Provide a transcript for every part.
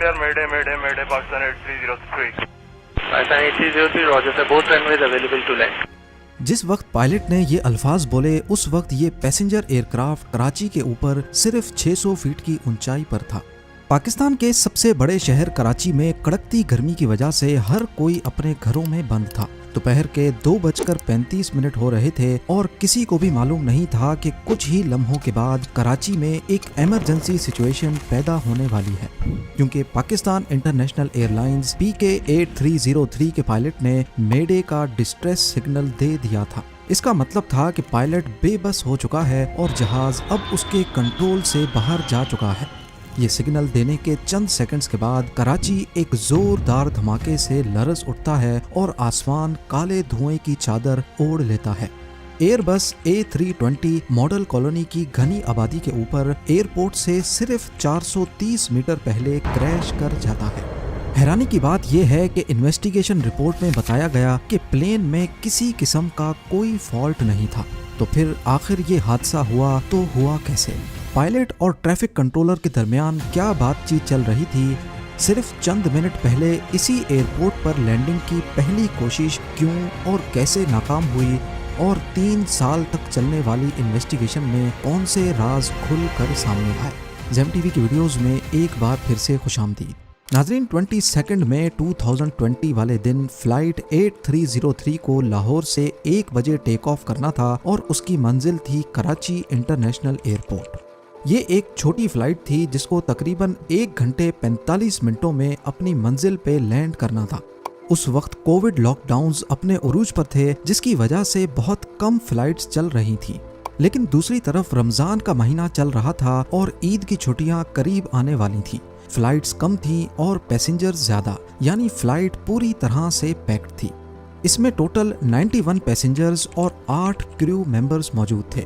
Air, Mayday, Mayday, Mayday, Pakistan 8303. Pakistan 8303, Roger sir, both runways available to land. जिस वक्त pilot ने ये अल्फाज बोले उस वक्त ये पैसेंजर एयरक्राफ्ट कराची के ऊपर सिर्फ 600 फीट की ऊंचाई पर था। पाकिस्तान के सबसे बड़े शहर कराची में कड़कती गर्मी की वजह से हर कोई अपने घरों में बंद था। दोपहर के 2:35 हो रहे थे और किसी को भी मालूम नहीं था कि कुछ ही लम्हों के बाद कराची में एक इमरजेंसी सिचुएशन पैदा होने वाली है, क्योंकि पाकिस्तान इंटरनेशनल एयरलाइंस PK 8303 के पायलट ने मेडे का डिस्ट्रेस सिग्नल दे दिया था। इसका मतलब था कि पायलट बेबस हो चुका है और जहाज अब उसके कंट्रोल से बाहर जा चुका है। ये सिग्नल देने के चंद सेकंड्स के बाद कराची एक जोरदार धमाके से लरज़ उठता है और आसमान काले धुएं की चादर ओढ़ लेता है। एयरबस A320 मॉडल कॉलोनी की घनी आबादी के ऊपर एयरपोर्ट से सिर्फ 430 मीटर पहले क्रैश कर जाता है। हैरानी की बात यह है कि इन्वेस्टिगेशन रिपोर्ट में बताया गया कि प्लेन में किसी किस्म का कोई फॉल्ट नहीं था। तो फिर आखिर ये हादसा हुआ तो हुआ कैसे? पायलट और ट्रैफिक कंट्रोलर के दरमियान क्या बातचीत चल रही थी? सिर्फ चंद मिनट पहले इसी एयरपोर्ट पर लैंडिंग की पहली कोशिश क्यों और कैसे नाकाम हुई? और 3 साल तक चलने वाली इन्वेस्टिगेशन में कौन से राज खुल कर सामने आए? ज़ेम TV की वीडियोस में एक बार फिर से खुशामदीद। नाजरीन, 22 मई 2020 वाले दिन फ्लाइट 8303 को लाहौर से 1 बजे टेक ऑफ करना था और उसकी मंजिल थी कराची इंटरनेशनल एयरपोर्ट। ये एक छोटी फ्लाइट थी जिसको तकरीबन 1 घंटे 45 मिनटों में अपनी मंजिल पे लैंड करना था। उस वक्त कोविड लॉकडाउन्स अपने उरूज पर थे, जिसकी वजह से बहुत कम फ्लाइट्स चल रही थी। लेकिन दूसरी तरफ रमजान का महीना चल रहा था और ईद की छुट्टियां करीब आने वाली थी। फ्लाइट्स कम थी और पैसेंजर ज्यादा, यानी फ्लाइट पूरी तरह से पैक्ड थी। इसमें टोटल 91 पैसेंजर्स और 8 क्रू मेंबर्स मौजूद थे।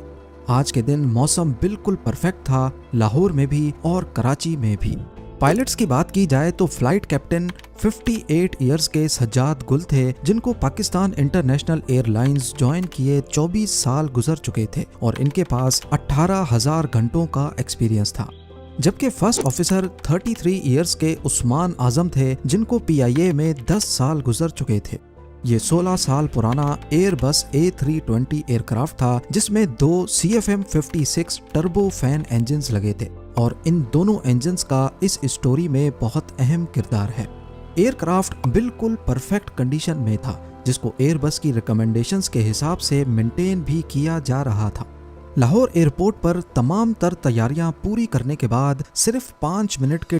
आज के दिन मौसम बिल्कुल परफेक्ट था, लाहौर में भी और कराची में भी। पायलट्स की बात की जाए तो फ्लाइट कैप्टन 58 इयर्स के सज्जाद गुल थे, जिनको पाकिस्तान इंटरनेशनल एयरलाइंस ज्वाइन किए 24 साल गुजर चुके थे और इनके पास 18,000 घंटों का एक्सपीरियंस था। जबकि फर्स्ट ऑफिसर 33 इयर्स के उस्मान आजम थे, जिनको PIA में 10 साल गुजर चुके थे। ये 16 साल पुराना एयरबस A320 एयरक्राफ्ट था, जिसमें 2 CFM56 टर्बो फैन इंजन्स लगे थे और इन दोनों इंजन्स का इस स्टोरी में बहुत अहम किरदार है। एयरक्राफ्ट बिल्कुल परफेक्ट कंडीशन में था, जिसको एयरबस की रिकमेंडेशंस के हिसाब से मेंटेन भी किया जा रहा था। लाहौर एयरपोर्ट पर तमाम तर तैयारियां पूरी करने के बाद सिर्फ 5 मिनट के